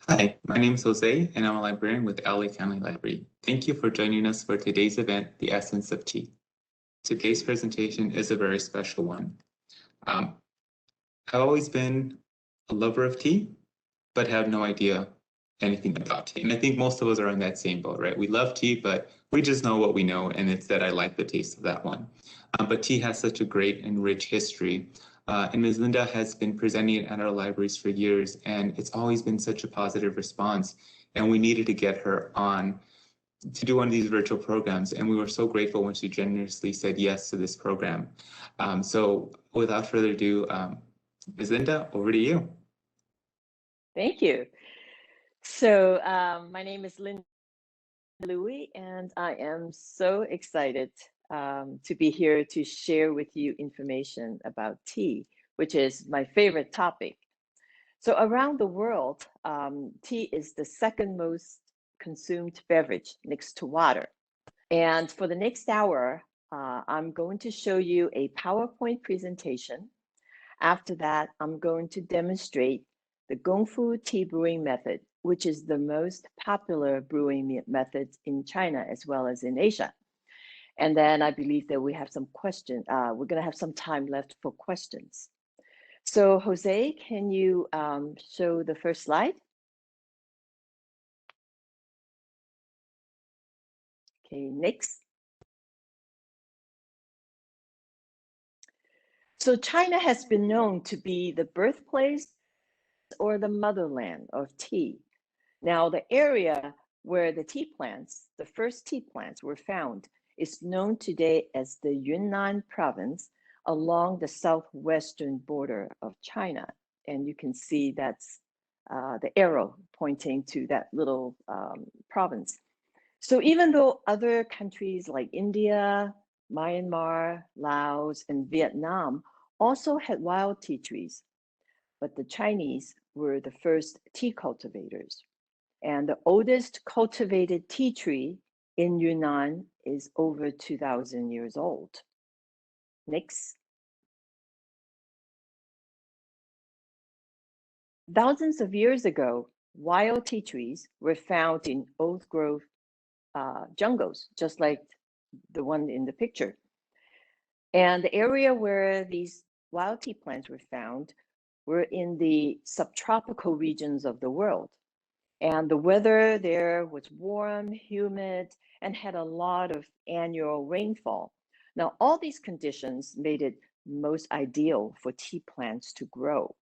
Hi, my name is Jose, and I'm a librarian with LA County Library. Thank you for joining us for today's event, The Essence of Tea. Today's presentation is a very special one. I've always been a lover of tea, but have no idea anything about tea. And I think most of us are in that same boat, right? We love tea, but we just know what we know, and it's that I like the taste of that one. But tea has such a great and rich history. And Ms. Linda has been presenting at our libraries for years, and it's always been such a positive response. And we needed to get her on to do one of these virtual programs. And we were so grateful when she generously said yes to this program. So without further ado, Ms. Linda, over to you. Thank you. So my name is Linda Louie, and I am so excited to be here to share with you information about tea, which is my favorite topic. So around the world, tea is the second most consumed beverage next to water. And for the next hour, I'm going to show you a PowerPoint presentation. After that, I'm going to demonstrate the Gongfu tea brewing method, which is the most popular brewing method in China as well as in Asia. And then I believe that we have some questions. We're going to have some time left for questions. So Jose, can you show the first slide? Okay, next. So China has been known to be the birthplace or the motherland of tea. Now, the area where the tea plants, the first tea plants were found, is known today as the Yunnan province along the southwestern border of China. And you can see that's the arrow pointing to that little province. So even though other countries like India, Myanmar, Laos, and Vietnam also had wild tea trees, but the Chinese were the first tea cultivators. And the oldest cultivated tea tree in Yunnan is over 2,000 years old. Next. Thousands of years ago, wild tea trees were found in old growth jungles, just like the one in the picture. And the area where these wild tea plants were found were in the subtropical regions of the world. And the weather there was warm, humid, and had a lot of annual rainfall. Now, all these conditions made it most ideal for tea plants to grow.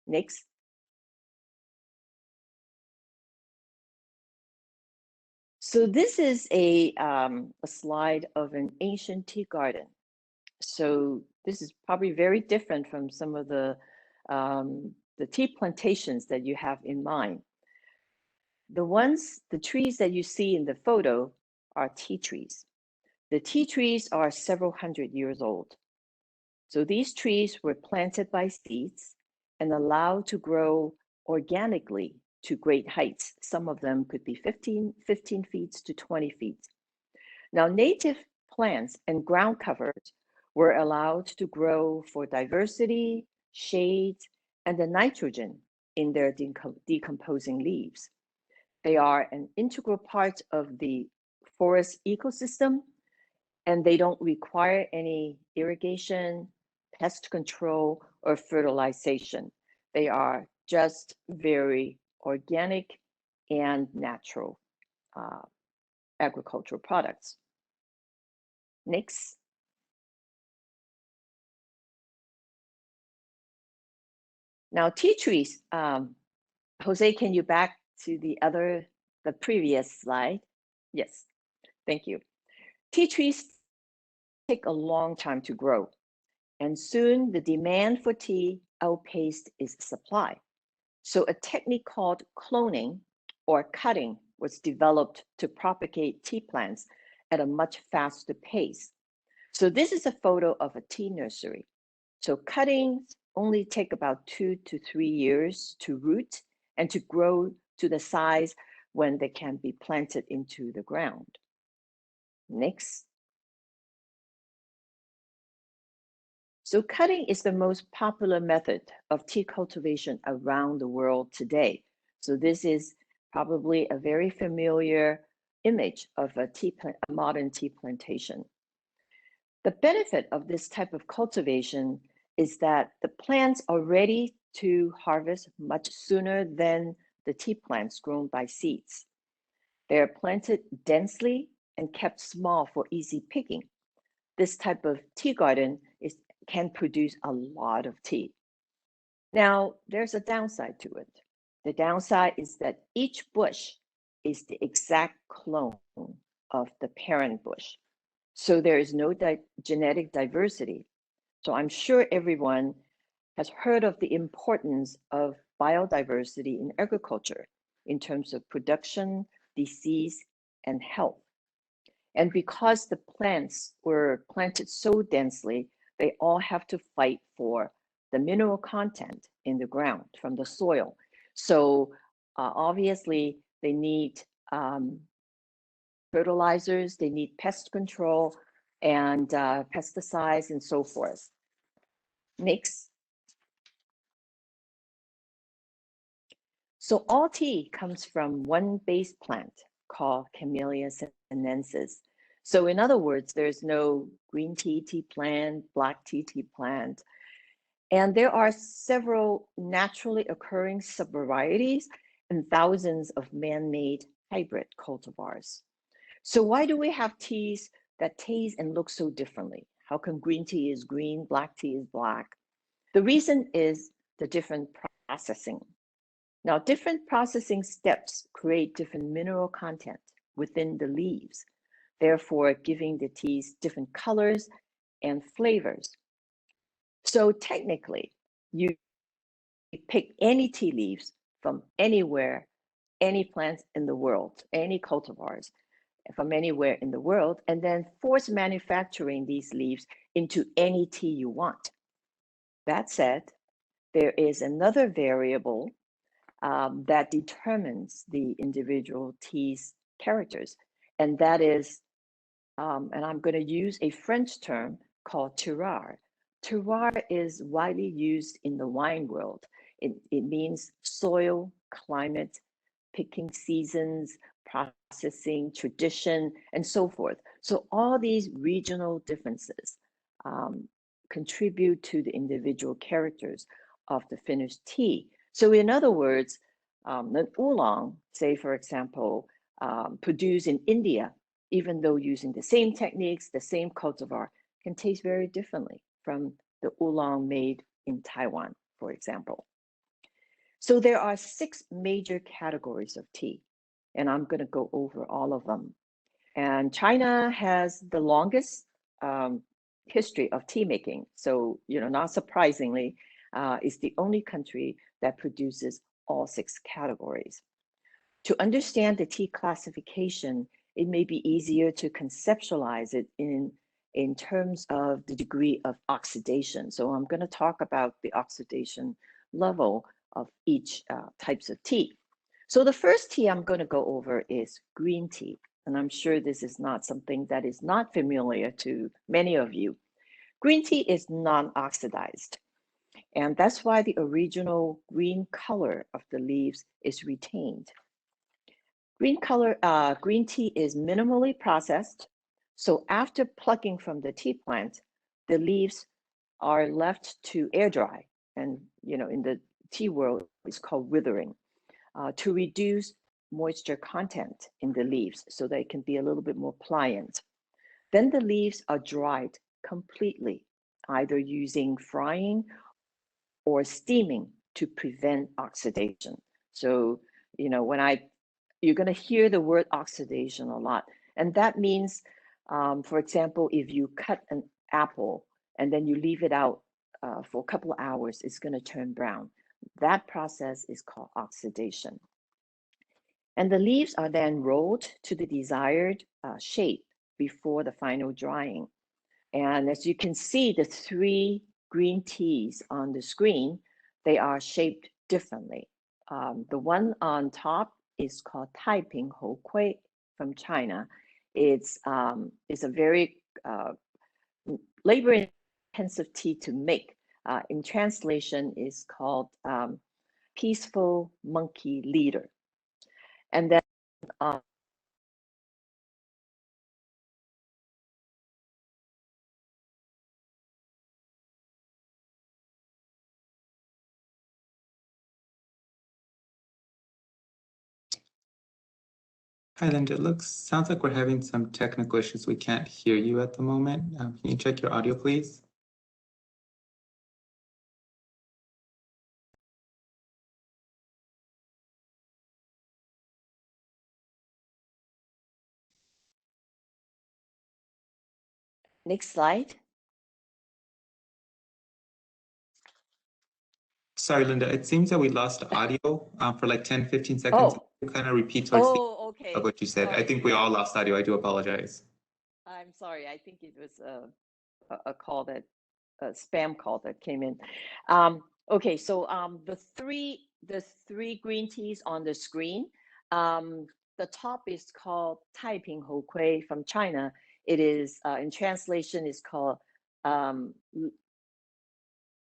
Next. So this is a slide of an ancient tea garden. So this is probably very different from some of the tea plantations that you have in mind. The trees that you see in the photo are tea trees. The tea trees are several hundred years old. So these trees were planted by seeds and allowed to grow organically to great heights. Some of them could be 15 feet to 20 feet. Now, native plants and ground covers were allowed to grow for diversity, shade, and the nitrogen in their decomposing leaves. They are an integral part of the forest ecosystem, and they don't require any irrigation, pest control, or fertilization. They are just very organic and natural agricultural products. Next. Now, tea trees, Jose, can you back to the previous slide? Yes, thank you. Tea trees take a long time to grow, and soon the demand for tea outpaced its supply. So a technique called cloning or cutting was developed to propagate tea plants at a much faster pace. So this is a photo of a tea nursery. So cuttings only take about 2 to 3 years to root and to grow to the size when they can be planted into the ground. Next. So cutting is the most popular method of tea cultivation around the world today. So this is probably a very familiar image of a modern tea plantation. The benefit of this type of cultivation is that the plants are ready to harvest much sooner than the tea plants grown by seeds. They are planted densely and kept small for easy picking. This type of tea garden can produce a lot of tea. Now, there's a downside to it. The downside is that each bush is the exact clone of the parent bush. So there is no genetic diversity. So I'm sure everyone has heard of the importance of biodiversity in agriculture in terms of production, disease, and health. And because the plants were planted so densely, they all have to fight for the mineral content in the ground from the soil. So obviously they need fertilizers, they need pest control and pesticides and so forth. Next. So all tea comes from one base plant called Camellia sinensis. So in other words, there's no green tea plant, black tea plant. And there are several naturally occurring subvarieties and thousands of man-made hybrid cultivars. So why do we have teas that taste and look so differently? How come green tea is green, black tea is black? The reason is the different processing. Now, different processing steps create different mineral content within the leaves, therefore giving the teas different colors and flavors. So technically, you pick any tea leaves from anywhere, any plants in the world, any cultivars from anywhere in the world, and then force manufacturing these leaves into any tea you want. That said, there is another variable that determines the individual tea's characters, and that is, and I'm going to use a French term called terroir. Terroir is widely used in the wine world. It means soil, climate, picking seasons, processing, tradition, and so forth. So all these regional differences contribute to the individual characters of the finished tea. So in other words, an oolong, say for example, produced in India, even though using the same techniques, the same cultivar, can taste very differently from the oolong made in Taiwan, for example. So there are 6 major categories of tea, and I'm going to go over all of them. And China has the longest history of tea making. So, not surprisingly, is the only country that produces all 6 categories. To understand the tea classification, it may be easier to conceptualize it in terms of the degree of oxidation. So I'm going to talk about the oxidation level of each types of tea. So the first tea I'm going to go over is green tea. And I'm sure this is not something that is not familiar to many of you. Green tea is non-oxidized. And that's why the original green color of the leaves is retained. Green tea is minimally processed. So after plucking from the tea plant, the leaves are left to air dry. And, in the tea world, it's called withering, to reduce moisture content in the leaves so they can be a little bit more pliant. Then the leaves are dried completely, either using frying or steaming to prevent oxidation. So, you're going to hear the word oxidation a lot. And that means, for example, if you cut an apple and then you leave it out for a couple of hours, it's going to turn brown. That process is called oxidation. And the leaves are then rolled to the desired shape before the final drying. And as you can see, the 3 green teas on the screen, they are shaped differently. The one on top is called Taiping Hou Kui from China. It's a very labor-intensive tea to make. In translation, is called peaceful monkey leader. And then Hi, Linda. Sounds like we're having some technical issues. We can't hear you at the moment. Can you check your audio, please? next slide. Sorry, Linda. It seems that we lost audio for like 10, 15 seconds. Oh, Kind of repeat towards the end okay. of what you said. I think we all lost audio. I do apologize. I'm sorry. I think it was a call that a spam call that came in. Okay, so the three green teas on the screen. The top is called Taiping Hou Kui from China. It is in translation is called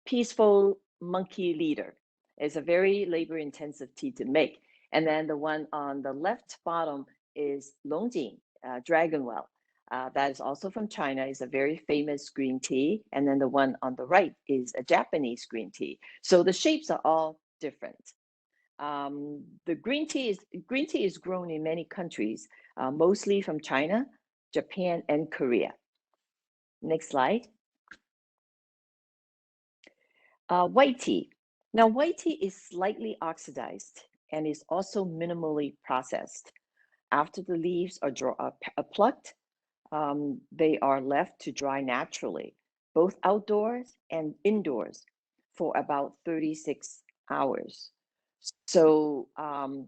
Peaceful Monkey Leader. It's a very labor-intensive tea to make. And then the one on the left bottom is Longjing, Dragon Well. That is also from China. It's a very famous green tea. And then the one on the right is a Japanese green tea. So the shapes are all different. The green tea is grown in many countries, mostly from China, Japan, and Korea. Next slide. White tea. Now, white tea is slightly oxidized and is also minimally processed. After the leaves are plucked, they are left to dry naturally, both outdoors and indoors, for about 36 hours. So, and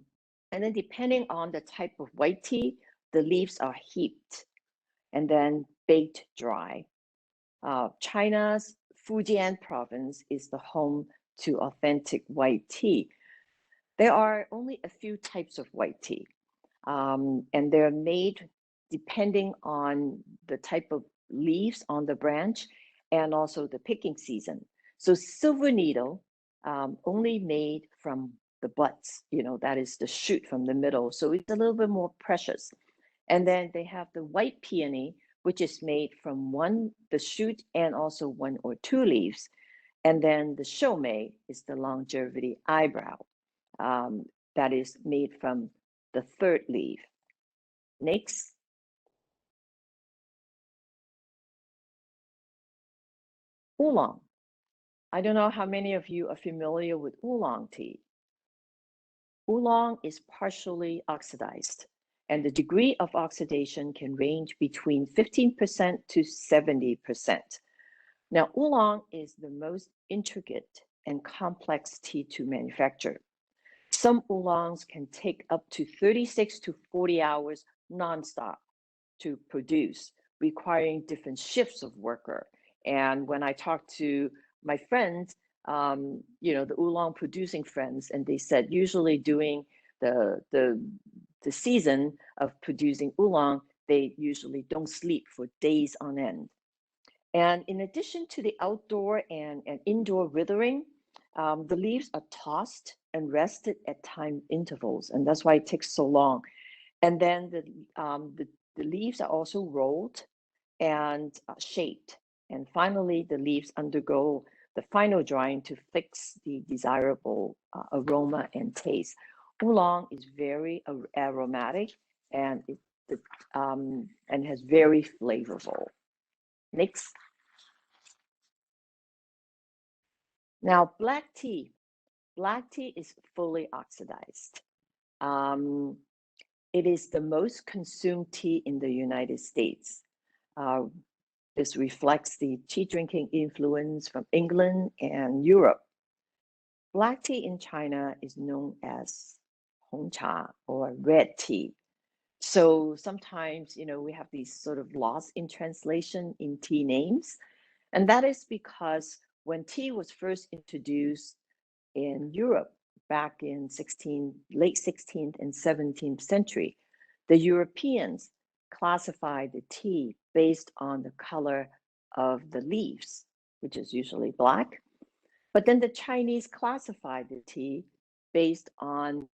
then depending on the type of white tea, the leaves are heaped and then baked dry. China's Fujian province is the home to authentic white tea. There are only a few types of white tea, and they're made depending on the type of leaves on the branch and also the picking season. So silver needle, only made from the buds, that is the shoot from the middle. So it's a little bit more precious. And then they have the white peony, which is made from the shoot and also one or two leaves. And then the shomei is the longevity eyebrow, that is made from the third leaf. Next. Oolong. I don't know how many of you are familiar with oolong tea. Oolong is partially oxidized, and the degree of oxidation can range between 15% to 70%. Now, oolong is the most intricate and complex tea to manufacture. Some oolongs can take up to 36 to 40 hours nonstop to produce, requiring different shifts of worker. And when I talked to my friends, the oolong producing friends, and they said usually during the season of producing oolong, they usually don't sleep for days on end. And in addition to the outdoor and indoor withering, the leaves are tossed and rested at time intervals, and that's why it takes so long. And then the leaves are also rolled and shaped. And finally, the leaves undergo the final drying to fix the desirable aroma and taste. Oolong is very aromatic and and has very flavorful. Next. Now, black tea. Black tea is fully oxidized. It is the most consumed tea in the United States. This reflects the tea drinking influence from England and Europe. Black tea in China is known as Hong Cha or red tea. So sometimes, we have these sort of loss in translation in tea names. And that is because when tea was first introduced in Europe back in late 16th and 17th century, the Europeans classified the tea based on the color of the leaves, which is usually black. But then the Chinese classified the tea based on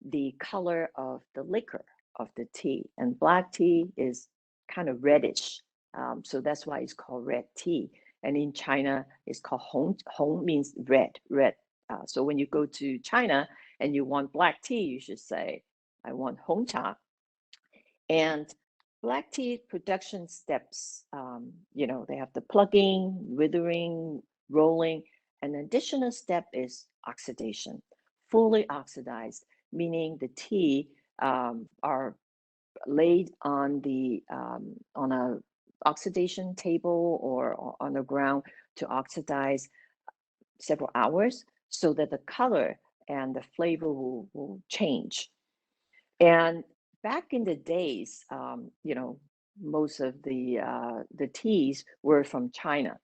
the color of the liquor of the tea. And black tea is kind of reddish. So that's why it's called red tea. And in China, it's called Hong. Hong means red. So when you go to China and you want black tea, you should say, I want Hong Cha. And black tea production steps, they have the plugging, withering, rolling. An additional step is oxidation, fully oxidized, meaning the tea are laid on a oxidation table or on the ground to oxidize several hours so that the color and the flavor will change. And back in the days, most of the teas were from China,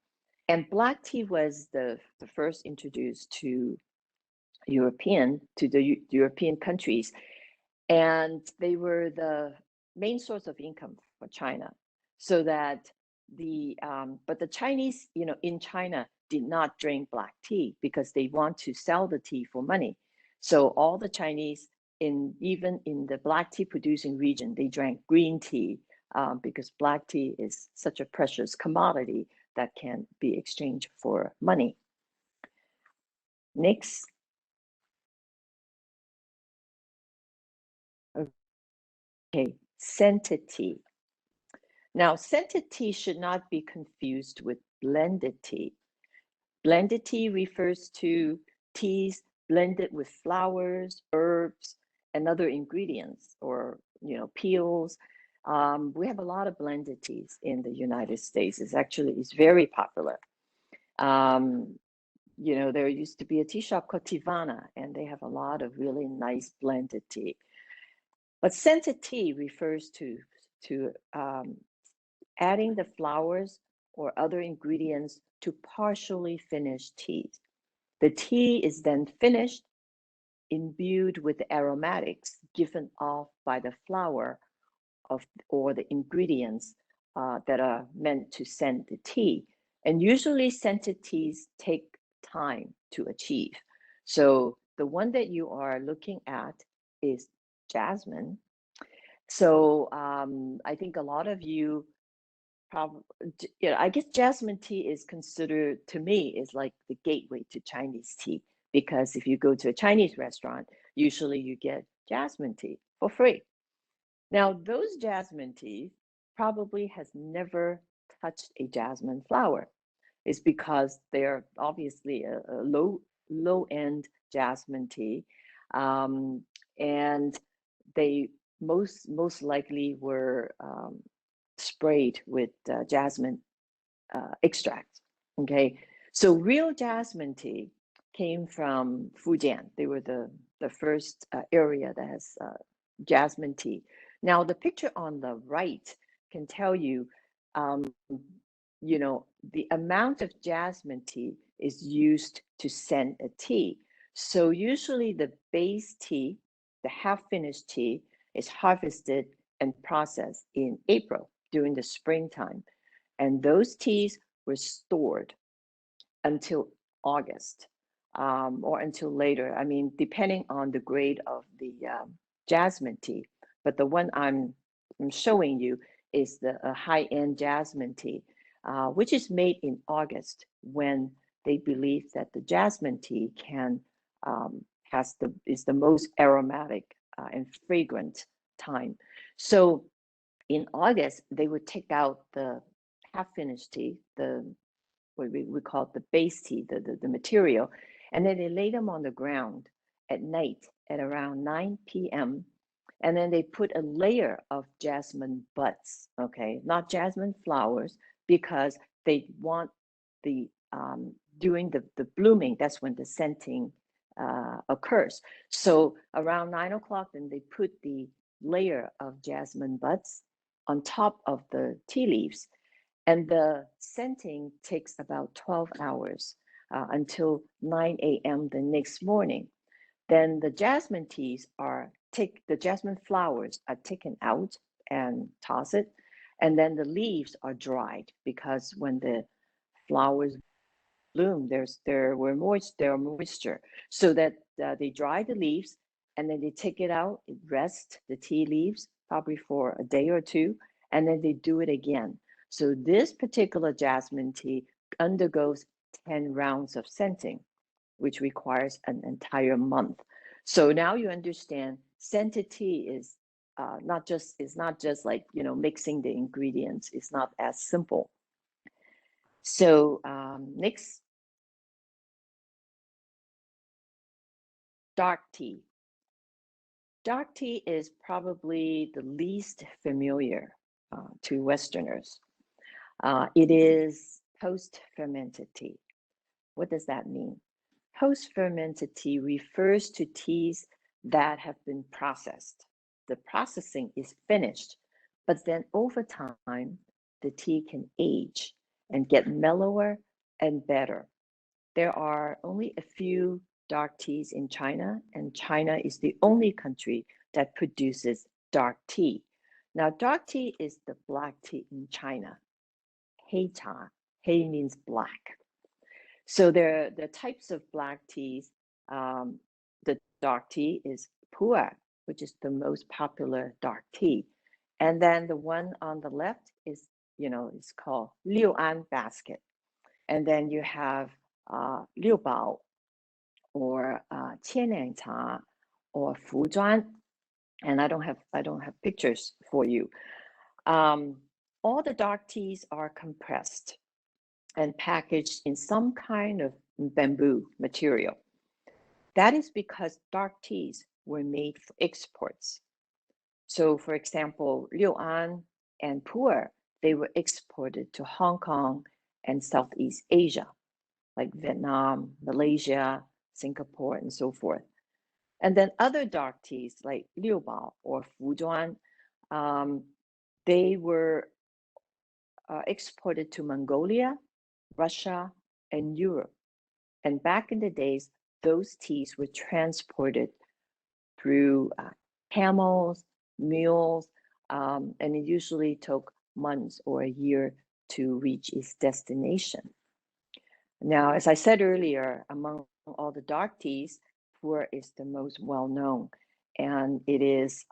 and black tea was the first introduced to the European countries, and they were the main source of income for China. So that but the Chinese, in China did not drink black tea because they want to sell the tea for money. So all the Chinese, even in the black tea producing region, they drank green tea because black tea is such a precious commodity that can be exchanged for money. Next. Okay, scented tea. Now, scented tea should not be confused with blended tea. Blended tea refers to teas blended with flowers, herbs, and other ingredients, or peels. We have a lot of blended teas in the United States. It's very popular. There used to be a tea shop called Tivana, and they have a lot of really nice blended tea. But scented tea refers to adding the flowers or other ingredients to partially finished teas. The tea is then finished, imbued with the aromatics given off by the flower or the ingredients that are meant to scent the tea. And usually scented teas take time to achieve. So the one that you are looking at is jasmine. So I think a lot of you probably, I guess jasmine tea is considered, to me, is like the gateway to Chinese tea, because if you go to a Chinese restaurant, usually you get jasmine tea for free. Now, those jasmine teas probably has never touched a jasmine flower. It's because they're obviously a low-end jasmine tea, and they most likely were sprayed with jasmine extract. Okay, so real jasmine tea came from Fujian. They were the first area that has jasmine tea. Now, the picture on the right can tell you, the amount of jasmine tea is used to scent a tea. So usually the base tea, the half-finished tea, is harvested and processed in April during the springtime. And those teas were stored until August or until later. I mean, depending on the grade of the jasmine tea. But the one I'm showing you is the high-end jasmine tea, which is made in August, when they believe that the jasmine tea is the most aromatic and fragrant time. So in August, they would take out the half-finished tea, what we call it the base tea, the material, and then they lay them on the ground at night at around 9 p.m. And then they put a layer of jasmine buds, okay, not jasmine flowers, because they want during the blooming, that's when the scenting occurs. So around 9 o'clock, then they put the layer of jasmine buds on top of the tea leaves. And the scenting takes about 12 hours until 9 a.m. the next morning. Then the jasmine the jasmine flowers are taken out and tossed, and then the leaves are dried, because when the flowers bloom, there are moisture, so that they dry the leaves, and then they take it out, it rests the tea leaves probably for a day or two, and then they do it again. So this particular jasmine tea undergoes 10 rounds of scenting, which requires an entire month. So now you understand scented tea is not just like, you know, mixing the ingredients. It's not as simple. So next, dark tea. Dark tea is probably the least familiar to Westerners. It is post-fermented tea. What does that mean? Post-fermented tea refers to teas that have been processed. The processing is finished, but then over time, the tea can age and get mellower and better. There are only a few dark teas in China, and China is the only country that produces dark tea. Now, dark tea is the black tea in China. Hei cha. Hei means black. So there are the types of black teas. The dark tea is Pu'er, which is the most popular dark tea. And then the one on the left is, you know, it's called Liu An basket. And then you have Liu Bao or Qian Cha or Fu Zhuan. And I don't have pictures for you. All the dark teas are compressed and packaged in some kind of bamboo material. That is because dark teas were made for exports. So for example, Liu An and Pu'er, they were exported to Hong Kong and Southeast Asia, like Vietnam, Malaysia, Singapore, and so forth. And then other dark teas like Liu Bao or Fu Zhuan, they were exported to Mongolia, Russia, and Europe. And back in the days, those teas were transported through camels, mules, and it usually took months or a year to reach its destination. Now, as I said earlier, among all the dark teas, Pu'er is the most well-known, and it is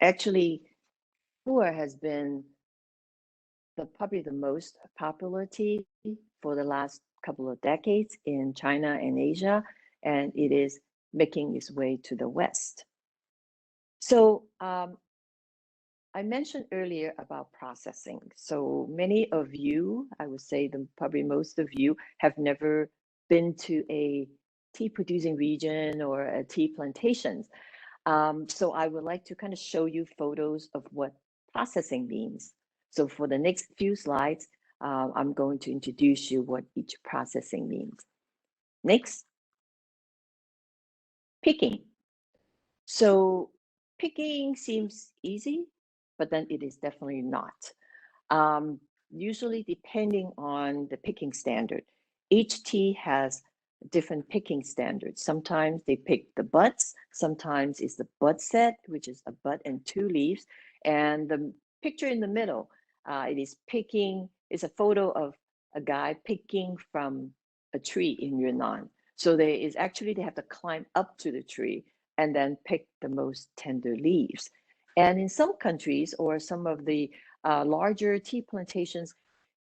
actually Pu'er has been probably the most popular tea for the last couple of decades in China and Asia, and it is making its way to the West. So I mentioned earlier about processing. So many of you, I would say probably most of you, have never been to a tea producing region or a tea plantations. So I would like to kind of show you photos of what processing means. So for the next few slides, I'm going to introduce you what each processing means. Next, picking. So picking seems easy, but then it is definitely not. Usually depending on the picking standard, each tea has different picking standards. Sometimes they pick the buds, sometimes it's the bud set, which is a bud and 2 leaves. And the picture in the middle, it's a photo of a guy picking from a tree in Yunnan. So they have to climb up to the tree and then pick the most tender leaves. And in some countries or some of the larger tea plantations,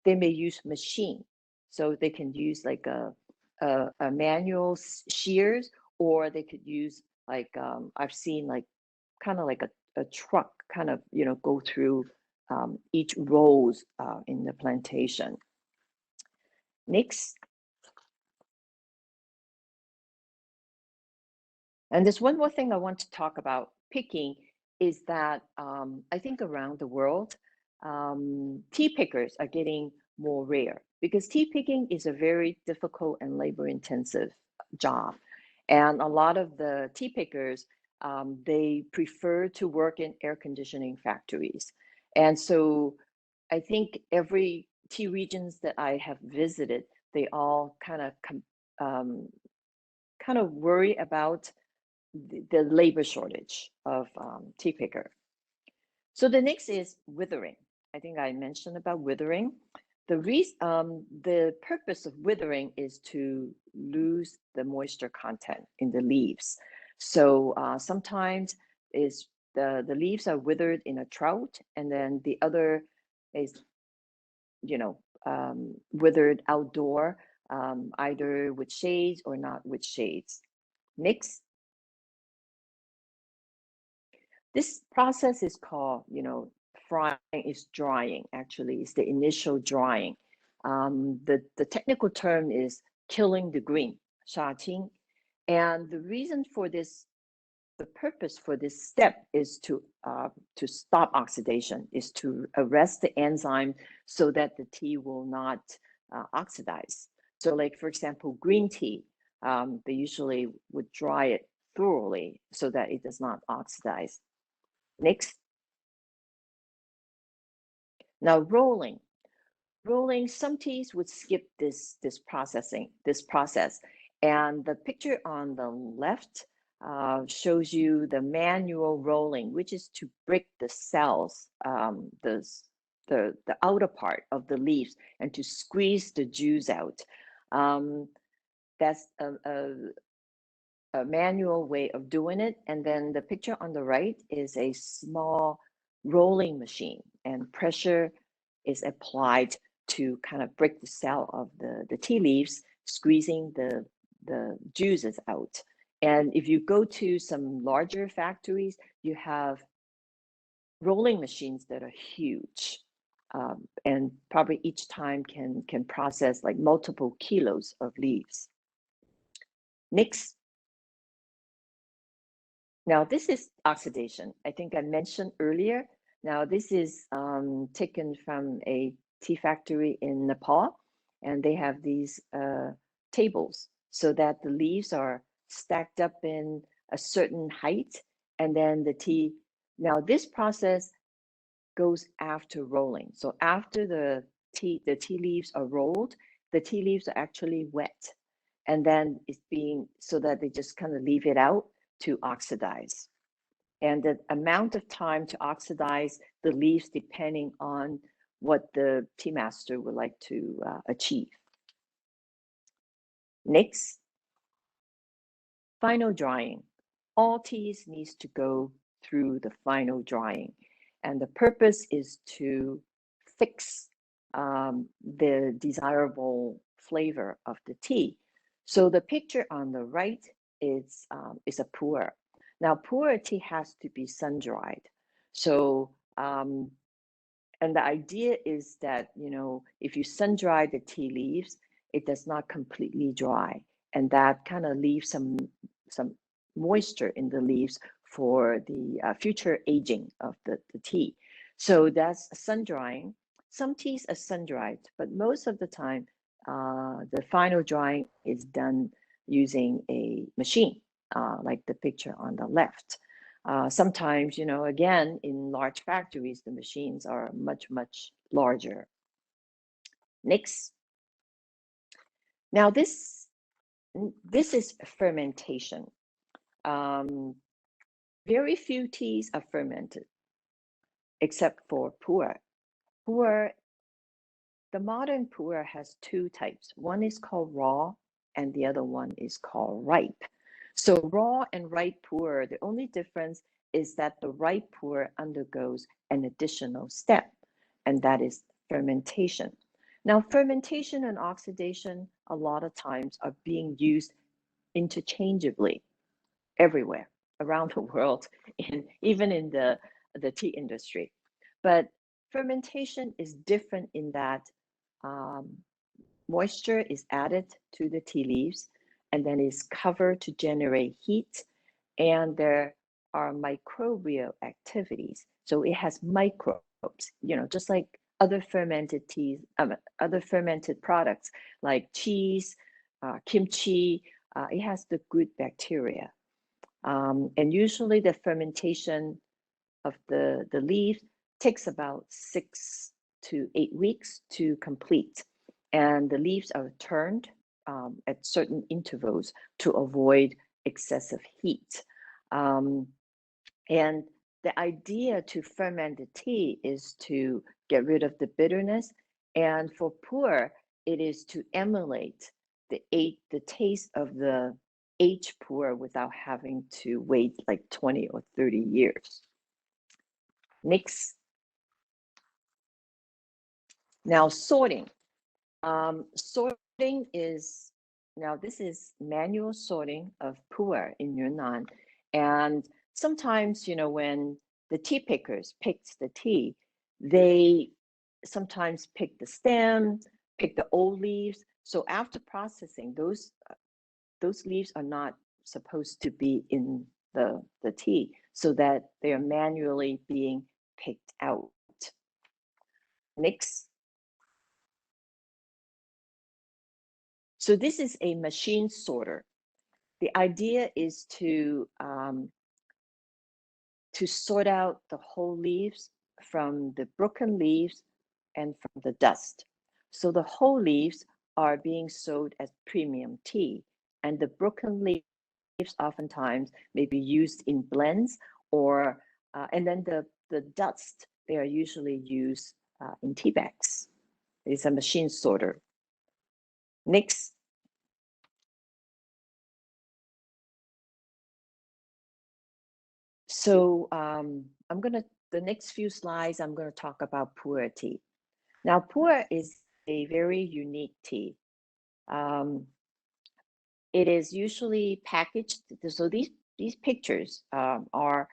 they may use machine. So they can use like a manual shears, or they could use like, I've seen like kind of like a truck kind of, you know, go through each rows in the plantation. Next. And there's one more thing I want to talk about picking is that I think around the world, tea pickers are getting more rare because tea picking is a very difficult and labor-intensive job. And a lot of the tea pickers, they prefer to work in air conditioning factories. And so I think every tea regions that I have visited, they all kind of worry about the labor shortage of tea picker. So the next is withering. I think I mentioned about withering. The purpose of withering is to lose the moisture content in the leaves. So sometimes is the leaves are withered in a drought, and then the other is, withered outdoor, either with shades or not with shades. Next. This process is called, frying is drying, actually. It's the initial drying. The technical term is killing the green, 杀青. And the reason for this, the purpose for this step is to stop oxidation, is to arrest the enzyme so that the tea will not oxidize. So like, for example, green tea, they usually would dry it thoroughly so that it does not oxidize. Next. Now rolling. Rolling, some teas would skip this process. And the picture on the left shows you the manual rolling, which is to break the cells, the outer part of the leaves, and to squeeze the juice out. That's a manual way of doing it. And then the picture on the right is a small rolling machine, and pressure is applied to kind of break the cell of the tea leaves, squeezing the juices out. And if you go to some larger factories, you have rolling machines that are huge, and probably each time can process like multiple kilos of leaves. Next. Now, this is oxidation. I think I mentioned earlier. Now, this is taken from a tea factory in Nepal, and they have these tables so that the leaves are stacked up in a certain height, and then the tea. Now, this process goes after rolling. So after the tea leaves are rolled, the tea leaves are actually wet, and then it's being, so that they just kind of leave it out to oxidize. And the amount of time to oxidize the leaves depending on what the tea master would like to achieve. Next. Final drying. All teas needs to go through the final drying, and the purpose is to fix the desirable flavor of the tea. So the picture on the right is a pu'er. Now, pu'er tea has to be sun dried. So, and the idea is that, if you sun dry the tea leaves, it does not completely dry, and that kind of leaves some moisture in the leaves for the future aging of the tea. So that's sun drying. Some teas are sun dried, but most of the time, the final drying is done using a machine, like the picture on the left. Sometimes, again, in large factories, the machines are much, much larger. Next. Now, this is fermentation. Very few teas are fermented, except for pu'er. The modern pu'er has two types. One is called raw, and the other one is called ripe. So raw and ripe pu'er, the only difference is that the ripe pu'er undergoes an additional step, and that is fermentation. Now, fermentation and oxidation a lot of times are being used interchangeably everywhere around the world, even in the tea industry. But fermentation is different in that moisture is added to the tea leaves, and then is covered to generate heat, and there are microbial activities. So it has microbes, just like other fermented teas, other fermented products like cheese, kimchi. It has the good bacteria. And usually the fermentation of the leaf takes about 6 to 8 weeks to complete. And the leaves are turned at certain intervals to avoid excessive heat. And the idea to ferment the tea is to get rid of the bitterness And for pu'er, it is to emulate the taste of the aged pu'er without having to wait like 20 or 30 years. Next. Now sorting. Sorting is, now this is manual sorting of pu'er in Yunnan. And sometimes, when the tea pickers picked the tea, they sometimes pick the stem, pick the old leaves. So after processing, those leaves are not supposed to be in the tea, so that they are manually being picked out. Next. So this is a machine sorter. The idea is to sort out the whole leaves from the broken leaves and from the dust. So the whole leaves are being sold as premium tea, and the broken leaves oftentimes may be used in blends, or and then the dust, they are usually used in tea bags. It's a machine sorter. Next. So the next few slides, I'm gonna talk about pu'er tea. Now, pu'er is a very unique tea. It is usually packaged. So these pictures are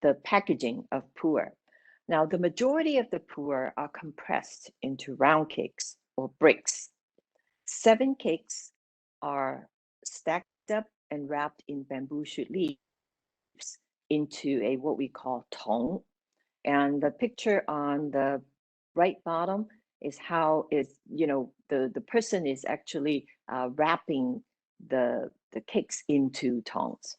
the packaging of pu'er. Now, the majority of the pu'er are compressed into round cakes or bricks. 7 cakes are stacked up and wrapped in bamboo shoot leaves into a what we call tong. And the picture on the right bottom is how is, the person is actually wrapping the cakes into tongs.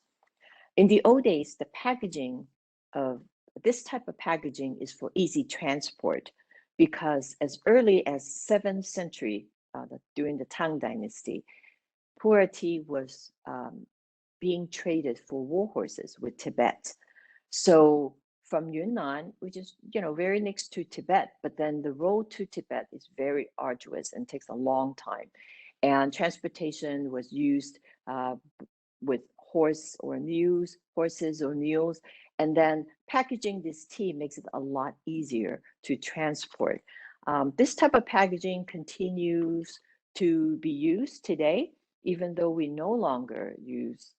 In the old days, the packaging of this type of packaging is for easy transport, because as early as 7th century, during the Tang Dynasty, pu'er tea was being traded for war horses with Tibet. So from Yunnan, which is, very next to Tibet, but then the road to Tibet is very arduous and takes a long time. And transportation was used with horses or mules. And then packaging this tea makes it a lot easier to transport. This type of packaging continues to be used today, even though we no longer use,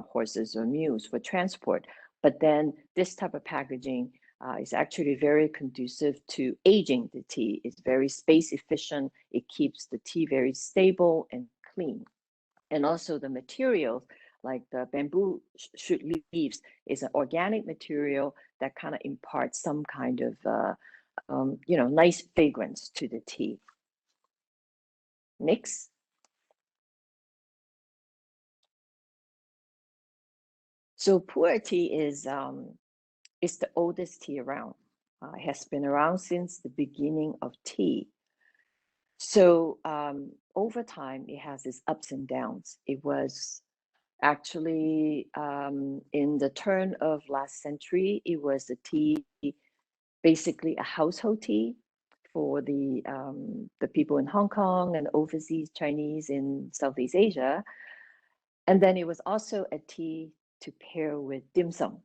horses or mules for transport. But then this type of packaging is actually very conducive to aging the tea. It's very space efficient. It keeps the tea very stable and clean. And also the materials, like the bamboo shoot leaves, is an organic material that kind of imparts some kind of, nice fragrance to the tea. Next. So pu'er tea is the oldest tea around. It has been around since the beginning of tea. So over time, it has its ups and downs. It was actually in the turn of last century, it was a tea, basically a household tea for the people in Hong Kong and overseas Chinese in Southeast Asia. And then it was also a tea to pair with dim sum,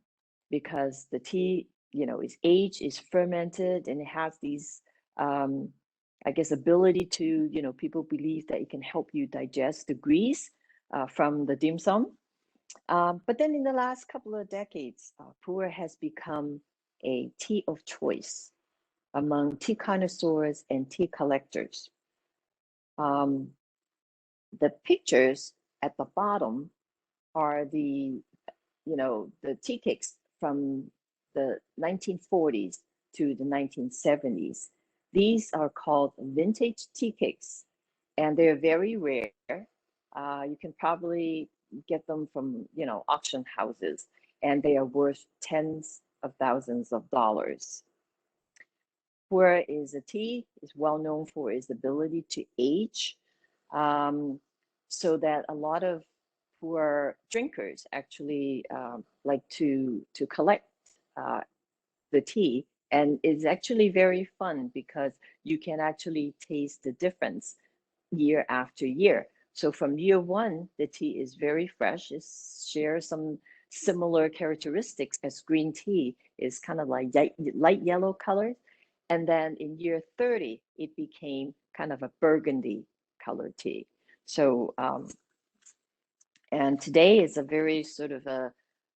because the tea, is aged, is fermented, and it has these, I guess, ability to, people believe that it can help you digest the grease from the dim sum. But then in the last couple of decades, pu'er has become a tea of choice among tea connoisseurs and tea collectors. The pictures at the bottom are the tea cakes from the 1940s to the 1970s. These are called vintage tea cakes, and they're very rare. You can probably get them from, auction houses, and they are worth tens of thousands of dollars. Pu'er is a tea, is well known for its ability to age, so that a lot of pu'er drinkers actually like to collect the tea And it's actually very fun because you can actually taste the difference year after year. So from year one, the tea is very fresh. It shares some similar characteristics as green tea, is kind of like light yellow color. And then in year 30, it became kind of a burgundy colored tea. So, and today is a very sort of a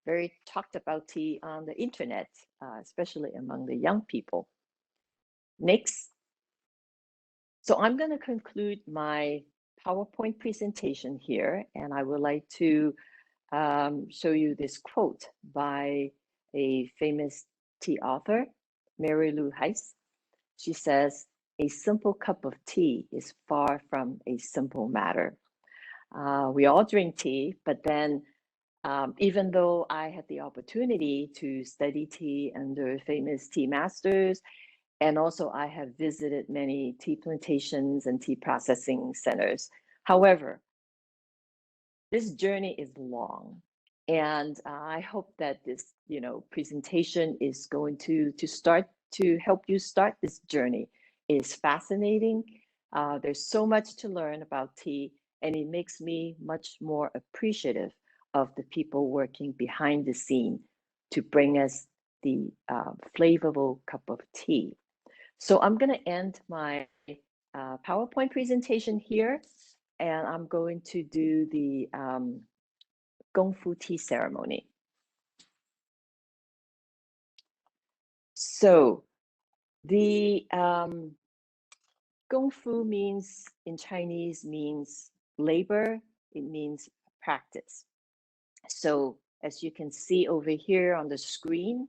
very talked about tea on the internet, especially among the young people. Next. So I'm going to conclude my PowerPoint presentation here, and I would like to show you this quote by a famous tea author, Mary Lou Heiss. She says, "A simple cup of tea is far from a simple matter." We all drink tea, but then even though I had the opportunity to study tea under famous tea masters, and also I have visited many tea plantations and tea processing centers. However, this journey is long. And I hope that this, presentation is going to start to help you start this journey. It's fascinating. There's so much to learn about tea, and it makes me much more appreciative of the people working behind the scene to bring us the flavorful cup of tea. So I'm going to end my PowerPoint presentation here, and I'm going to do the Gong Fu tea ceremony. So the Gong Fu means in Chinese means labor, it means practice. So as you can see over here on the screen,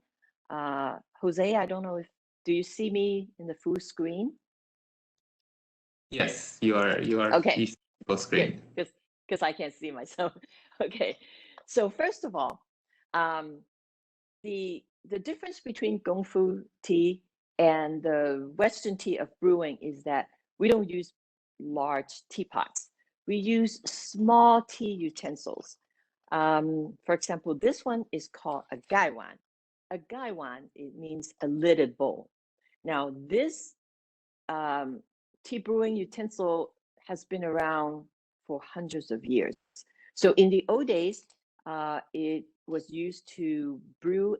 Jose, I don't know if, do you see me in the full screen? Yes, you are Okay, full screen. because I can't see myself. Okay, so first of all, the difference between Gong Fu tea and the Western tea of brewing is that we don't use large teapots. We use small tea utensils. For example, this one is called a gaiwan. A gaiwan, it means a lidded bowl. Now, this tea brewing utensil has been around for hundreds of years. So in the old days, it was used to brew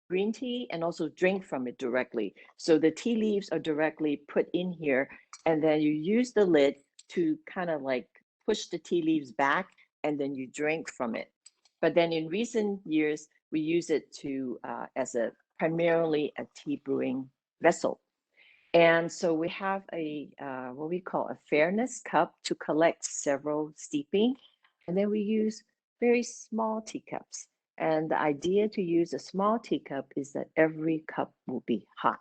green tea and also drink from it directly. So the tea leaves are directly put in here, and then you use the lid to kind of like push the tea leaves back, and then you drink from it. But then in recent years, we use it to as a primarily a tea brewing vessel. And so we have a what we call a fairness cup to collect several steeping. And then we use very small teacups. And the idea to use a small teacup is that every cup will be hot.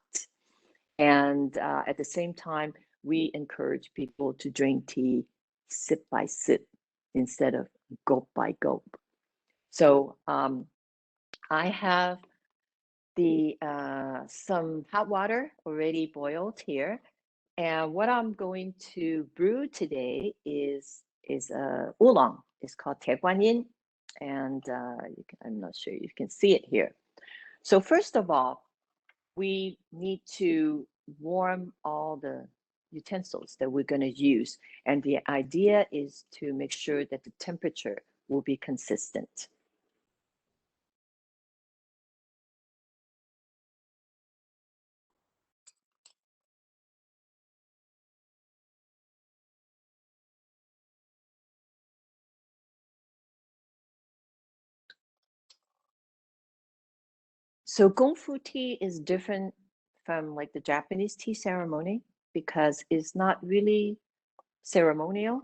And at the same time, we encourage people to drink tea sip by sip instead of gulp by gulp. So I have the some hot water already boiled here. And what I'm going to brew today is a oolong. It's called Tie Guan Yin, and I'm not sure you can see it here. So first of all, we need to warm all the utensils that we're going to use, and the idea is to make sure that the temperature will be consistent. So Gong Fu tea is different from like the Japanese tea ceremony because it's not really ceremonial.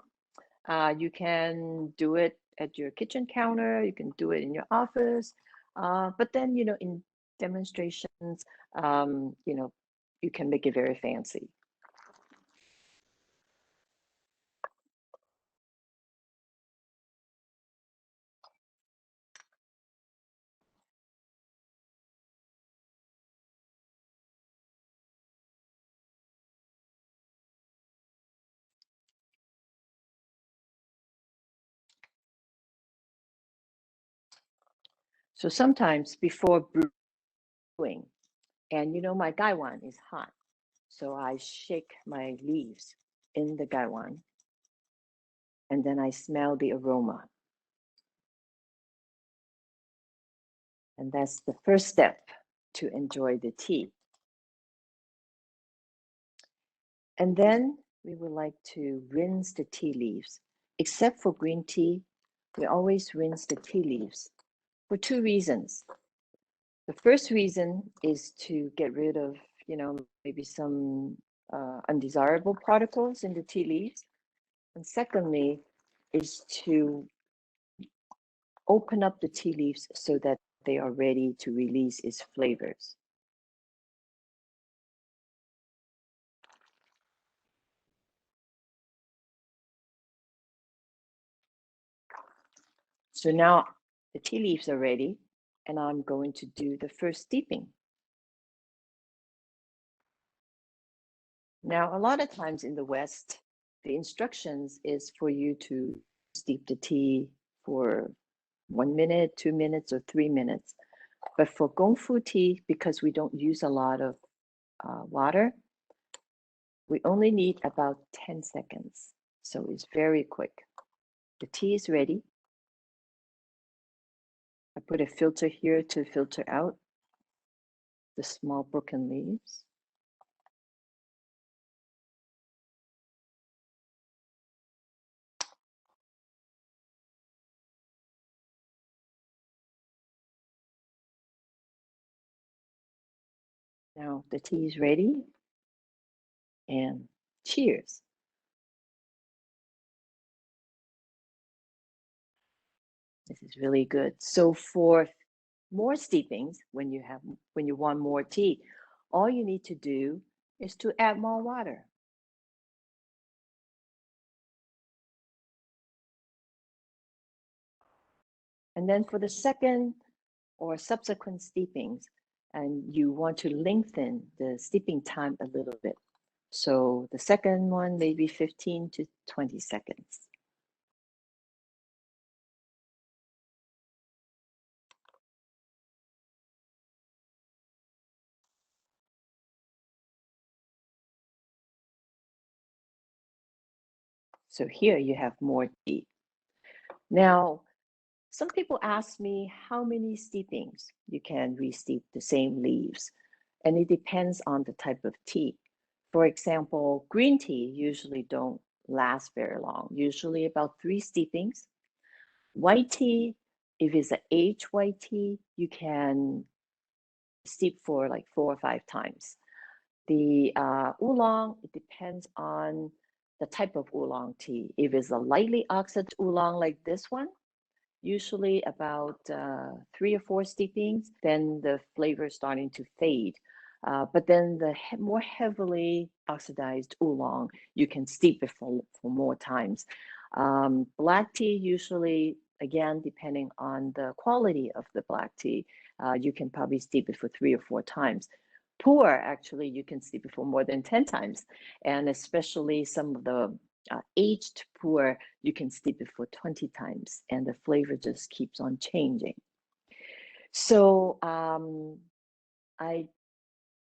You can do it at your kitchen counter, you can do it in your office, but then, in demonstrations, you can make it very fancy. So sometimes before brewing, And you know, my gaiwan is hot. So I shake my leaves in the gaiwan, and then I smell the aroma. And that's the first step to enjoy the tea. And then we would like to rinse the tea leaves. Except for green tea, we always rinse the tea leaves for two reasons. The first reason is to get rid of, you know, maybe some undesirable particles in the tea leaves. And secondly, is to open up the tea leaves so that they are ready to release its flavors. So now the tea leaves are ready, and I'm going to do the first steeping. Now, a lot of times in the West, the instructions is for you to steep the tea for 1 minute, 2 minutes, or 3 minutes. But for Gongfu tea, because we don't use a lot of water, we only need about 10 seconds. So it's very quick. The tea is ready. I put a filter here to filter out the small broken leaves. Now the tea is ready, and cheers. This is really good. So for more steepings, when you want more tea, all you need to do is to add more water. And then for the second or subsequent steepings, and you want to lengthen the steeping time a little bit. So the second one, maybe 15 to 20 seconds. So here you have more tea. Now, some people ask me how many steepings you can re-steep the same leaves, and it depends on the type of tea. For example, green tea usually don't last very long, usually about 3 steepings. White tea, if it's an aged white tea, you can steep for like 4 or 5 times. The oolong, it depends on the type of oolong tea. If it's a lightly oxidized oolong like this one, usually about 3 or 4 steepings, then the flavor is starting to fade. But then the more heavily oxidized oolong, you can steep it for more times. Black tea usually, again, depending on the quality of the black tea, you can probably steep it for 3 or 4 times. Pu'er, actually, you can steep it for more than 10 times. And especially some of the aged pu'er, you can steep it for 20 times, and the flavor just keeps on changing. So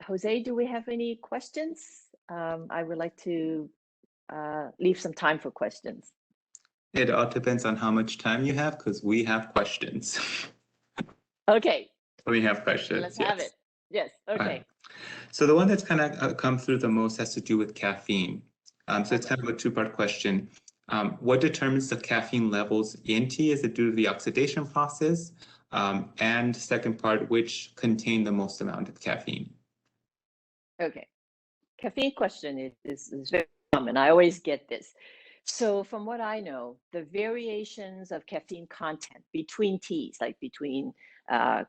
Jose, do we have any questions? I would like to leave some time for questions. It all depends on how much time you have, because we have questions. Okay. We have questions. Let's have it. Yes. Okay. So the one that's kind of come through the most has to do with caffeine. So it's kind of a two-part question. What determines the caffeine levels in tea? Is it due to the oxidation process? And second part, which contain the most amount of caffeine? Okay. Caffeine question is very common. I always get this. So from what I know, the variations of caffeine content between teas, like between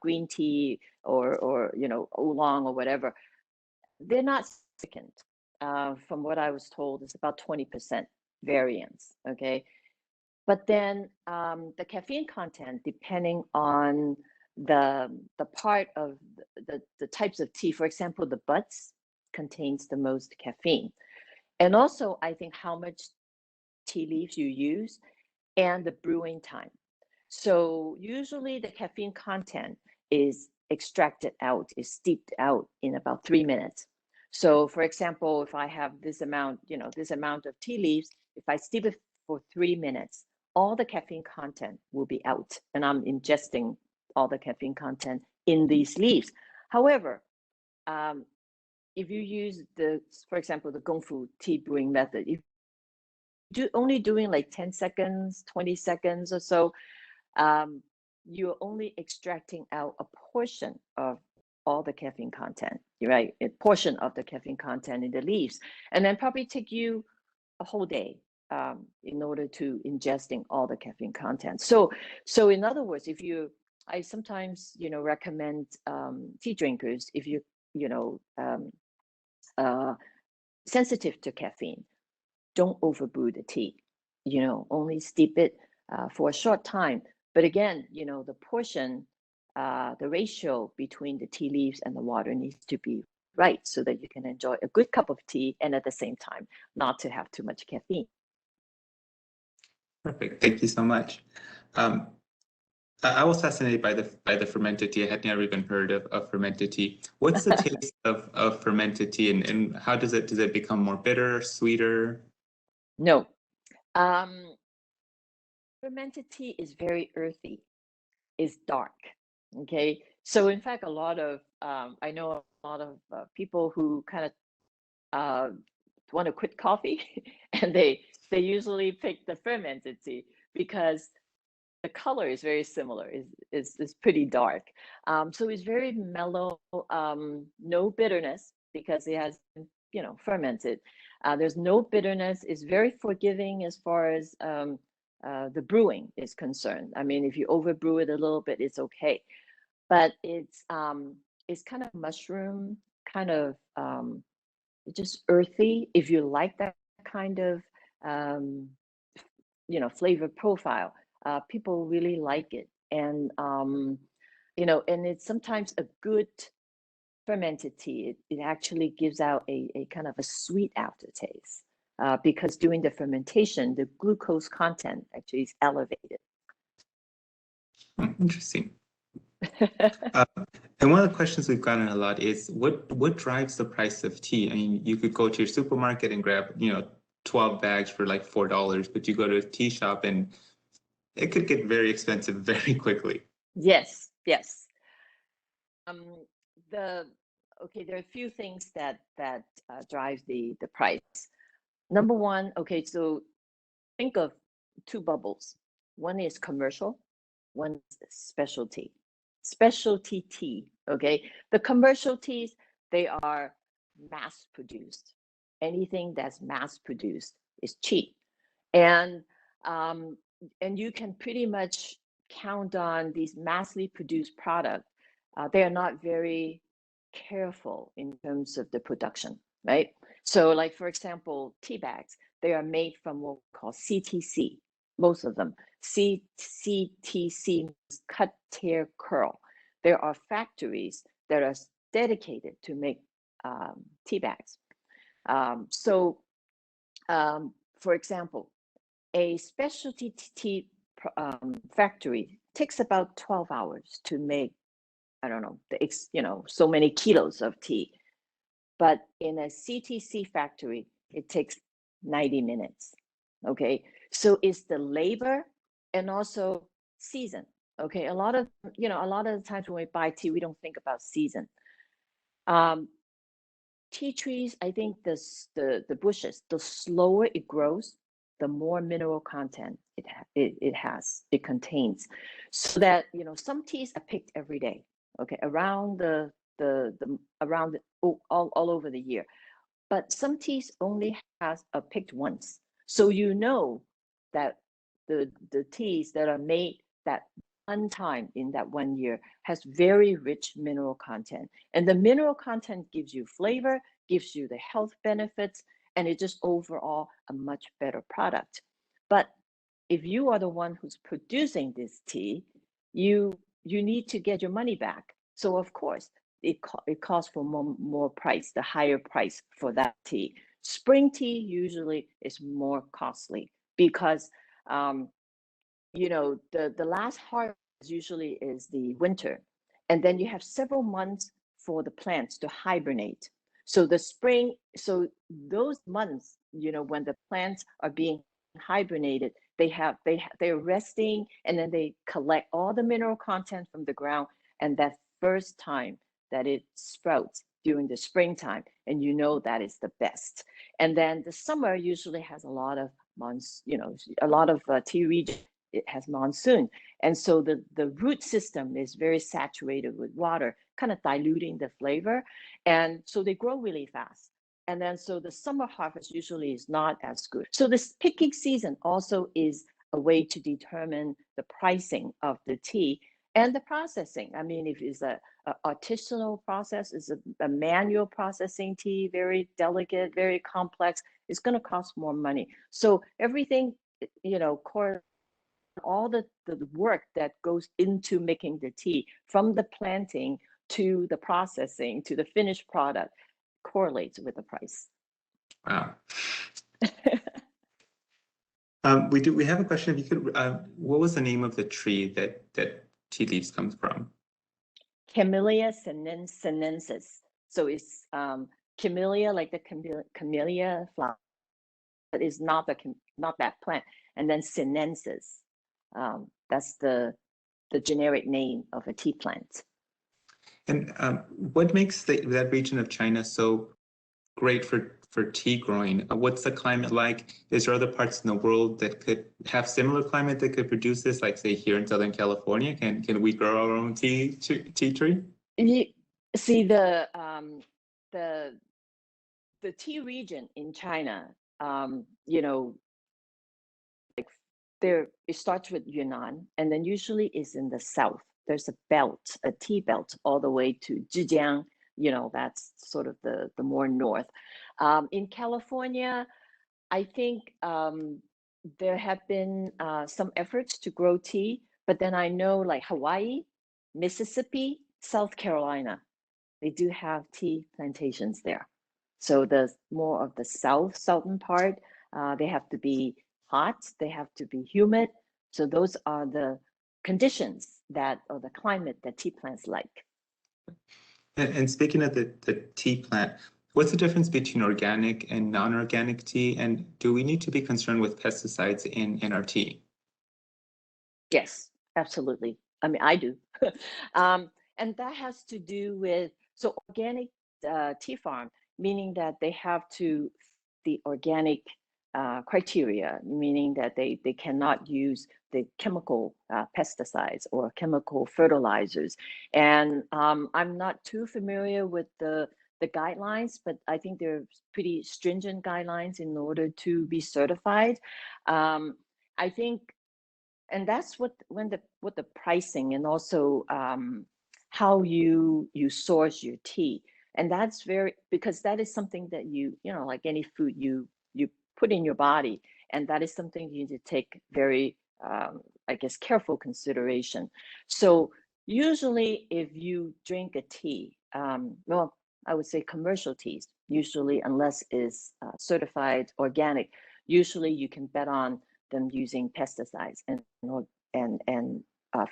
green tea or you know, oolong or whatever, they're not significant. From what I was told, it's about 20% variance. Okay, but then the caffeine content, depending on the part of the types of tea, for example, the buds contains the most caffeine, and also I think how much tea leaves you use and the brewing time. So usually the caffeine content is extracted out, is steeped out in about 3 minutes. So for example, if I have this amount, this amount of tea leaves, if I steep it for 3 minutes, all the caffeine content will be out, and I'm ingesting all the caffeine content in these leaves. However, if you use for example, the Gongfu tea brewing method, if you're only doing like 10 seconds, 20 seconds or so, you're only extracting out a portion of all the caffeine content, right? A portion of the caffeine content in the leaves, and then probably take you a whole day in order to ingesting all the caffeine content. So in other words, I sometimes recommend tea drinkers, if sensitive to caffeine, don't overbrew the tea. Only steep it for a short time. But again, the portion, the ratio between the tea leaves and the water needs to be right, so that you can enjoy a good cup of tea and at the same time not to have too much caffeine. Perfect. Thank you so much. I was fascinated by the fermented tea. I had never even heard of fermented tea. What's the taste of fermented tea, and how does it become more bitter, sweeter? No. Fermented tea is very earthy, is dark. Okay. So in fact, I know a lot of people who kind of want to quit coffee, and they usually pick the fermented tea because the color is very similar. Is pretty dark. So it's very mellow, no bitterness because it has fermented. There's no bitterness. It's very forgiving as far as the brewing is concerned. I mean, if you overbrew it a little bit, it's okay. But it's kind of mushroom, kind of just earthy. If you like that kind of flavor profile, people really like it. And and it's sometimes a good fermented tea. It actually gives out a kind of a sweet aftertaste because during the fermentation, the glucose content actually is elevated. Interesting. And one of the questions we've gotten a lot is what drives the price of tea? I mean, you could go to your supermarket and grab 12 bags for like $4, but you go to a tea shop and it could get very expensive very quickly. Yes. There are a few things that drive the price. Number one, so think of two bubbles. One is commercial, one is specialty. Specialty tea, okay? The commercial teas, they are mass produced. Anything that's mass produced is cheap. And you can pretty much count on these massively produced products. They are not very careful in terms of the production, right? So like, for example, tea bags, they are made from what we call CTC, most of them. CTC means cut, tear, curl. There are factories that are dedicated to make tea bags. For example, a specialty tea factory takes about 12 hours to make, I don't know, so many kilos of tea. But in a CTC factory, it takes 90 minutes. Okay, so it's the labor and also season. Okay, a lot of the times when we buy tea, we don't think about season. Tea trees, I think the bushes, the slower it grows, the more mineral content it contains. So that some teas are picked every day. Okay, around all over the year, but some teas only are picked once. So that the teas that are made that one time in that 1 year has very rich mineral content, and the mineral content gives you flavor, gives you the health benefits, and it's just overall a much better product. But if you are the one who's producing this tea, you need to get your money back. So of course it costs for more price, the higher price for that tea. Spring tea usually is more costly because the last harvest usually is the winter, And then you have several months for the plants to hibernate. So the spring, so those months, when the plants are being hibernated, they're resting, and then they collect all the mineral content from the ground. And that first time that it sprouts during the springtime, and that is the best. And then the summer usually has a lot of a lot of tea region. It has monsoon, and so the root system is very saturated with water, kind of diluting the flavor, and so they grow really fast. And then so the summer harvest usually is not as good. So this picking season also is a way to determine the pricing of the tea and the processing. I mean, if it's a artisanal process, is a manual processing tea, very delicate, very complex, it's going to cost more money. So everything, all the work that goes into making the tea, from the planting to the processing to the finished product, correlates with the price. Wow. We have a question. If you could, what was the name of the tree that tea leaves comes from? Camellia sinensis. So it's camellia, like the camellia flower, but it's not that plant. And then sinensis, that's the generic name of a tea plant. And what makes that region of China so great for tea growing? What's the climate like? Is there other parts in the world that could have similar climate that could produce this, like say here in Southern California? Can we grow our own tea tree? You see the tea region in China, like it starts with Yunnan, and then usually is in the south. There's a belt, a tea belt, all the way to Zhejiang. That's sort of the more north. In California, I think there have been some efforts to grow tea, but then I know like Hawaii, Mississippi, South Carolina, they do have tea plantations there. So the more of the southern part, they have to be hot, they have to be humid. So those are the conditions or the climate that tea plants like. And speaking of the tea plant, what's the difference between organic and non-organic tea? And do we need to be concerned with pesticides in our tea? Yes, absolutely. I mean, I do. And that has to do with, so organic tea farm, meaning that they have to, the organic criteria, meaning that they cannot use the chemical pesticides or chemical fertilizers. And I'm not too familiar with the guidelines, but I think they're pretty stringent guidelines in order to be certified. I think, and that's what the pricing, and also how you source your tea. And that's because that is something that like any food you put in your body, and that is something you need to take very I guess careful consideration. So usually if you drink a tea, well, I would say commercial teas, usually, unless it's certified organic, usually you can bet on them using pesticides and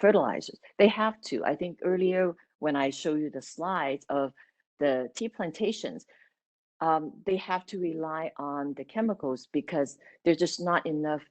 fertilizers. They have to. I think earlier when I show you the slides of the tea plantations, they have to rely on the chemicals because there's just not enough,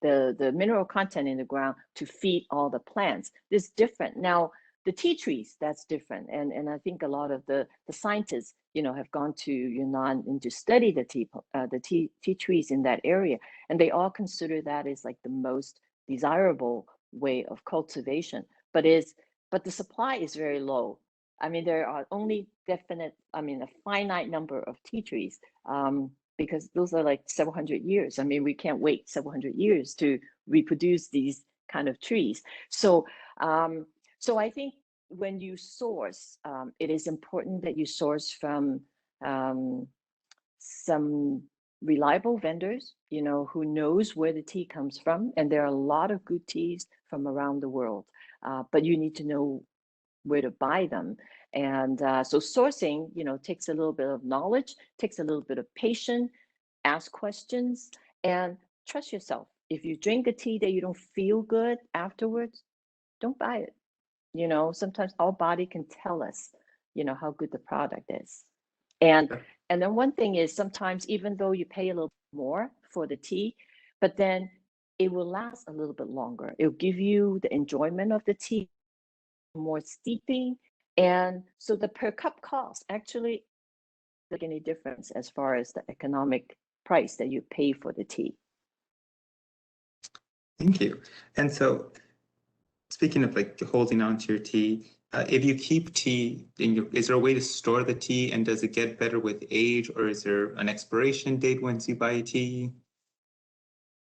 the mineral content in the ground to feed all the plants. It's different. Now, the tea trees, that's different. And I think a lot of the scientists, have gone to Yunnan and to study the tea trees in that area. And they all consider that as like the most desirable way of cultivation. But the supply is very low. I mean, there are only a finite number of tea trees, because those are like several hundred years. I mean, we can't wait several hundred years to reproduce these kind of trees. So, so I think when you source, it is important that you source from some reliable vendors, who knows where the tea comes from. And there are a lot of good teas from around the world, but you need to know where to buy them. And so sourcing, takes a little bit of knowledge, takes a little bit of patience, ask questions, and trust yourself. If you drink a tea that you don't feel good afterwards, don't buy it. You know, sometimes our body can tell us, you know, how good the product is. And then one thing is sometimes even though you pay a little more for the tea, but then it will last a little bit longer. It'll give you the enjoyment of the tea, more steeping. And so the per cup cost actually doesn't make any difference as far as the economic price that you pay for the tea. Thank you. And so speaking of like holding on to your tea, if you keep tea is there a way to store the tea, and does it get better with age, or is there an expiration date once you buy a tea?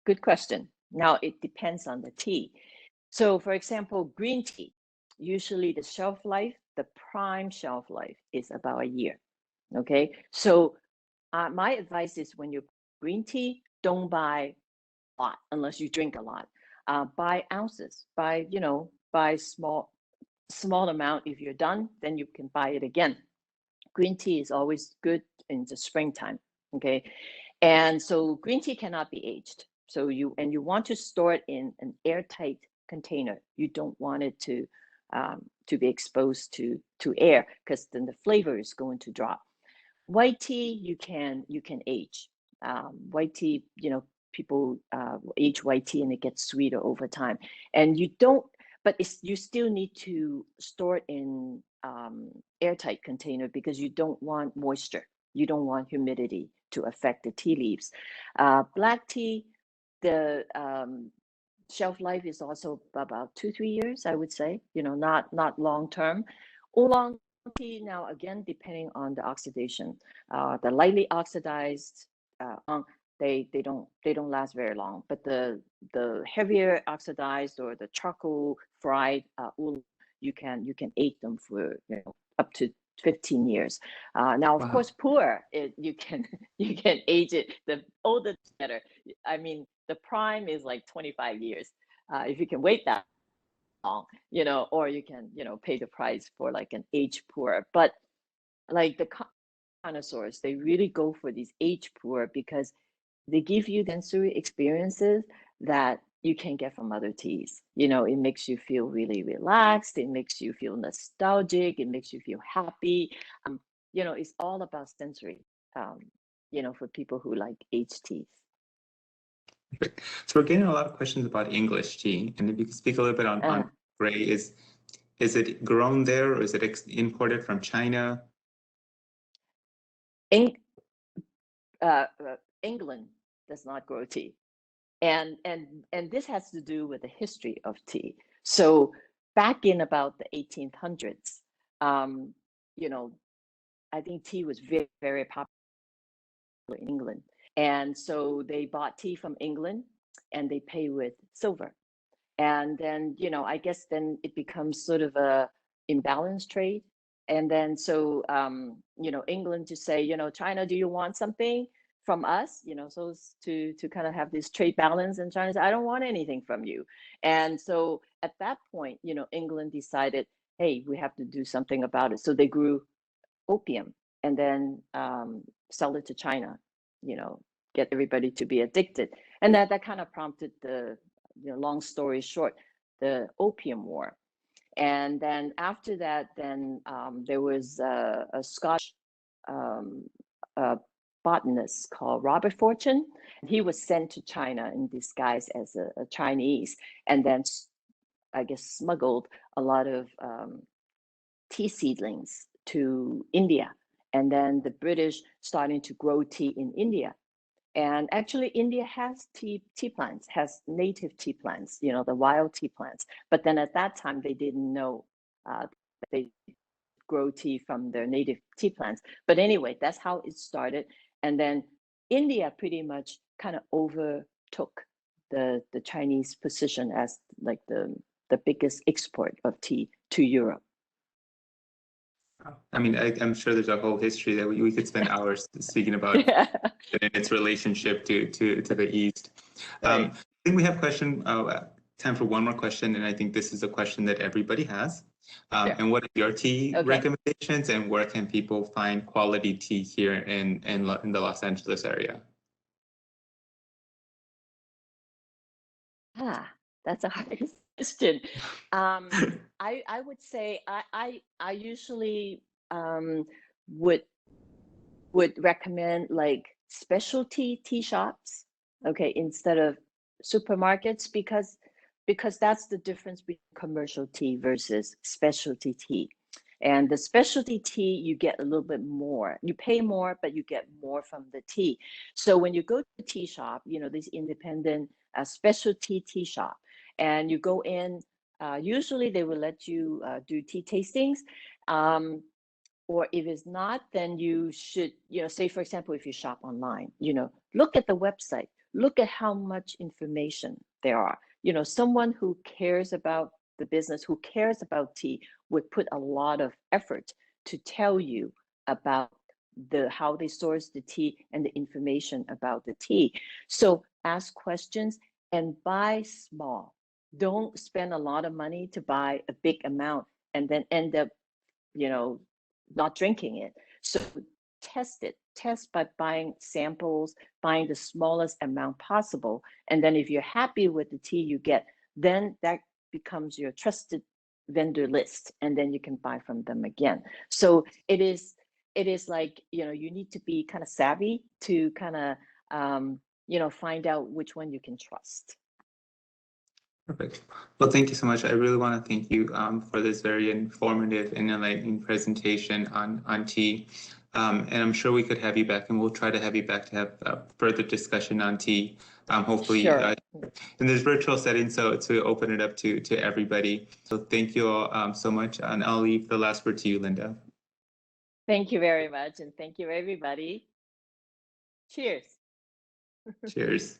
Good question. Now it depends on the tea. So for example, green tea, usually the shelf life, the prime shelf life is about a year. Okay. So my advice is when you green tea, don't buy a lot unless you drink a lot. Buy ounces, buy small amount. If you're done, then you can buy it again. Green tea is always good in the springtime. Okay. And so green tea cannot be aged. So you want to store it in an airtight container. You don't want it to be exposed to air, because then the flavor is going to drop. White tea you can age. White tea, people age white tea and it gets sweeter over time. And you don't, but you still need to store it in airtight container, because you don't want moisture. You don't want humidity to affect the tea leaves. Black tea, the shelf life is also about 2-3 years, I would say. Not long term. Oolong tea, now again, depending on the oxidation, the lightly oxidized, they don't last very long. But the heavier oxidized or the charcoal fried oolong, you can age them for up to 15 years. Now, of course, you can age it. The older, the better. I mean, the prime is like 25 years. If you can wait that long, or you can, pay the price for like an age pour. But like the connoisseurs, they really go for these age pour because they give you sensory experiences that you can't get from other teas. It makes you feel really relaxed. It makes you feel nostalgic. It makes you feel happy. It's all about sensory, for people who like aged teas. So we're getting a lot of questions about English tea, and if you could speak a little bit on Grey, is it grown there, or is it imported from China? England does not grow tea, and this has to do with the history of tea. So back in about the 1800s, I think tea was very, very popular in England, and so they bought tea from England, and they pay with silver. And then, I guess then it becomes sort of a imbalanced trade. And then so, England to say, China, do you want something from us? So to kind of have this trade balance, and China said, I don't want anything from you. And so at that point, England decided, hey, we have to do something about it. So they grew opium and then sell it to China, get everybody to be addicted. And that kind of prompted the, long story short, the Opium War. And then after that, then there was a Scottish botanist called Robert Fortune. He was sent to China in disguise as a Chinese, and then I guess smuggled a lot of tea seedlings to India. And then the British starting to grow tea in India. And actually, India has tea plants, has native tea plants, the wild tea plants. But then at that time, they didn't know they grow tea from their native tea plants. But anyway, that's how it started. And then India pretty much kind of overtook the Chinese position as like the biggest export of tea to Europe. I mean, I'm sure there's a whole history that we could spend hours speaking about its relationship to the East. Right. I think we have time for one more question, and I think this is a question that everybody has. Sure. And what are your tea recommendations, and where can people find quality tea here in the Los Angeles area? That's a hard question. I would say I usually would recommend like specialty tea shops, okay, instead of supermarkets, because that's the difference between commercial tea versus specialty tea. And the specialty tea, you get a little bit more. You pay more, but you get more from the tea. So when you go to a tea shop, you know, this independent specialty tea shop, and you go in, usually they will let you do tea tastings. Or if it's not, then you should, you know, say, for example, if you shop online, you know, look at the website, look at how much information there are. You know, someone who cares about the business, who cares about tea, would put a lot of effort to tell you about how they source the tea and the information about the tea. So ask questions and buy small. Don't spend a lot of money to buy a big amount and then end up, you know, not drinking it. So test by buying samples, buying the smallest amount possible. And then if you're happy with the tea you get, then that becomes your trusted vendor list. And then you can buy from them again. So it is like, you know, you need to be kind of savvy to kind of, you know, find out which one you can trust. Perfect. Well, thank you so much. I really want to thank you for this very informative and enlightening presentation on tea. And I'm sure we could have you back, and we'll try to have you back to have further discussion on tea, hopefully Sure. in this virtual setting, so to open it up to everybody. So thank you all so much, and I'll leave the last word to you, Linda. Thank you very much, and thank you, everybody. Cheers. Cheers.